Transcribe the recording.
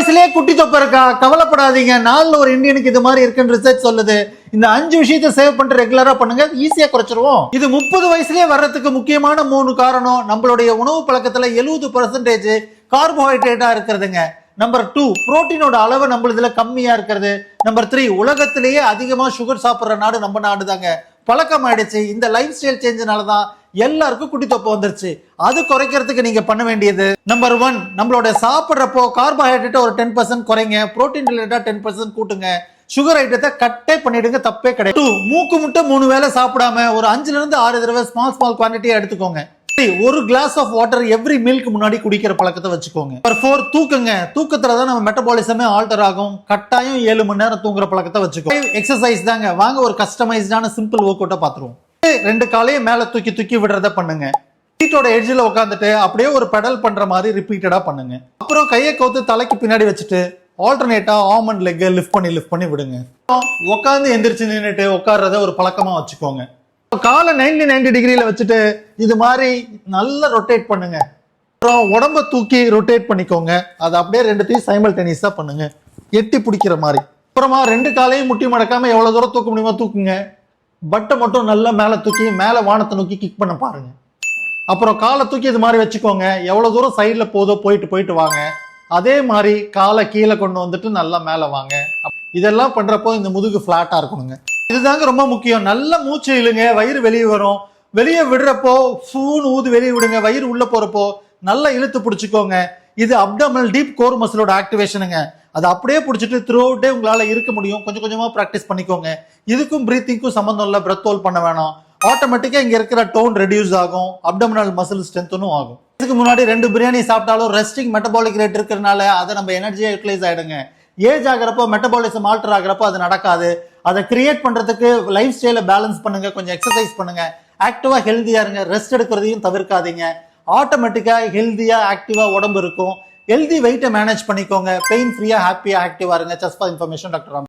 வயசுலயே குட்டி தொப்பை இருக்கா? கவலைப்படாதீங்க. நாலுல ஒரு இந்தியனுக்கு இது மாதிரி இருக்குன்னு ரிசர்ச் சொல்லுது. இந்த 5 விஷயத்தை சேவ் பண்ணிட்டு ரெகுலரா பண்ணுங்க, ஈஸியா குறைச்சிருவோம். இது 30 வயசுலயே வர்றதுக்கு முக்கியமான 3 காரணம். நம்மளுடைய உணவு பழக்கத்துல 70% கார்போஹைட்ரேட்டா இருக்கிறதுங்க. நம்பர் 2, புரோட்டீனோட அளவு நம்மளதுல கம்மியா இருக்கிறது. நம்பர் 3, உலகத்திலேயே அதிகமா சுகர் சாப்பிடுற நாடு நம்ம நாடு தாங்க. பழக்கம் ஆயிடுச்சு. இந்த லைஃப் ஸ்டைல் சேஞ்சினாலதான் எல்லாருக்கும் குட்டி தொப்பை வந்துருச்சு. அது குறைக்கிறதுக்கு நீங்க பண்ண வேண்டியது நம்பர் 1, நம்மளோட சாப்பிடுறப்போ கார்போஹைட்ரேட் ஒரு 10% குறைங்க, புரோட்டீன் ரிலேட்டடா 10% கூட்டுங்க, சுகர் ஐட்டத்தை கட்டே பண்ணிடுங்க, தப்பே கிடையாது. 2, மூக்கு முட்டை 3 வேளை சாப்பிடாம ஒரு 5ல இருந்து 6 தடவை ஸ்மால் குவான்டிட்டியா எடுத்துக்கோங்க. 3, ஒரு கிளாஸ் ஆஃப் வாட்டர் எவ்ரி மீல்க்கு முன்னாடி குடிக்கிற பழக்கத்தை வச்சுக்கோங்க. நம்பர் 4, தூக்குங்க. தூக்கத்துல தான் நம்ம மெட்டபாலிசமே ஆல்டர் ஆகும். கட்டாயம் 7 மணி நேரம் தூங்குற பழக்கத்தை வச்சுக்கோங்க. 5, எக்ஸசைஸ் தாங்க. வாங்க ஒரு கஸ்டமைஸ்டான சிம்பிள் ஒர்க் அவுட்டை பாத்துருவோம். 2 காலையும் மேல தூக்கி விடுறத பண்ணுங்க. சீட்டோட எட்ஜில் உட்காந்துட்டு அப்படியே ஒரு பெடல் பண்ற மாதிரி ரிப்பீட்டடா பண்ணுங்க. அப்புறம் கையை கவுத்து தலைக்கு பின்னாடி வச்சுட்டு ஆல்டர்னேட்டா ஆர்ம் அண்ட் லெக் லிஃப்ட் பண்ணி விடுங்க. உட்காந்து எந்திரிச்சு நின்றுட்டு உட்கார்றத ஒரு பழக்கமா வச்சுக்கோங்க. காலை 90 டிகிரியில வச்சுட்டு இது மாதிரி நல்லா ரொட்டேட் பண்ணுங்க. அப்புறம் உடம்ப தூக்கி ரொட்டேட் பண்ணிக்கோங்க. அதை அப்படியே 2த்தையும் சைமல்டேனியஸா பண்ணுங்க, எட்டி பிடிக்கிற மாதிரி. அப்புறமா 2 காலையும் முட்டி மடக்காம எவ்வளவு தூரம் தூக்க முடியுமோ தூக்குங்க. பட்டை மட்டும் நல்லா மேல தூக்கி மேல வானத்தை நோக்கி கிக் பண்ண பாருங்க. அப்புறம் காலை தூக்கி இது மாதிரி வச்சுக்கோங்க. எவ்வளவு தூரம் சைட்ல போதோ போயிட்டு வாங்க. அதே மாதிரி காலை கீழே கொண்டு வந்துட்டு நல்லா மேல வாங்க. இதெல்லாம் பண்றப்போ இந்த முதுகு பிளாட்டா இருக்கணுங்க. இதுதாங்க ரொம்ப முக்கியம். நல்ல மூச்சு இழுங்க, வயிறு வெளியே வரும். வெளியே விடுறப்போ ஃபூன்னு ஊது வெளியே விடுங்க. வயிறு உள்ள போறப்போ நல்லா இழுத்து பிடிச்சிக்கோங்க. இது அப்டமினல் டீப் கோர் மசிலோட ஆக்டிவேஷனுங்க. அதை அப்படியே பிடிச்சிட்டு த்ரூ அவுட் டே உங்களால இருக்க முடியும். கொஞ்சம் கொஞ்சமா ப்ராக்டிஸ் பண்ணிக்கோங்க. இதுக்கும் பிரீத்திங்க்கும் சம்பந்தம் இல்லை. பிரெத் ஹோல்ட் பண்ண வேணாம். ஆட்டோமேட்டிக்கா இங்க இருக்கிற டோன் ரெடியூஸ் ஆகும், அப்டமினல் மசில் ஸ்ட்ரென்த்தும் ஆகும். இதுக்கு முன்னாடி 2 பிரியாணி சாப்பிட்டாலும் ரெஸ்டிங் மெட்டபாலிக் ரேட் இருக்கிறதுனால அதை நம்ம எனர்ஜியா யூட்டிலைஸ் ஆயிடுங்க. ஏஜ் ஆகிறப்போ மெட்டபாலிசம் ஆல்டர் ஆகிறப்போ அது நடக்காது. அதை கிரியேட் பண்றதுக்கு லைஃப் ஸ்டைல பேலன்ஸ் பண்ணுங்க, கொஞ்சம் எக்ஸசைஸ் பண்ணுங்க, ஆக்டிவா ஹெல்தியா இருங்க, ரெஸ்ட் எடுக்கிறதையும் தவிர்க்காதீங்க. ஆட்டோமேட்டிக்கா ஹெல்தியா ஆக்டிவா உடம்பு இருக்கும். ஹெல்தி வெயிட்டை மேனேஜ் பண்ணிக்கோங்க. பெயின் ஃப்ரீயா ஹாப்பியா ஆக்டிவா இருங்க. Just for information, doctor Ram.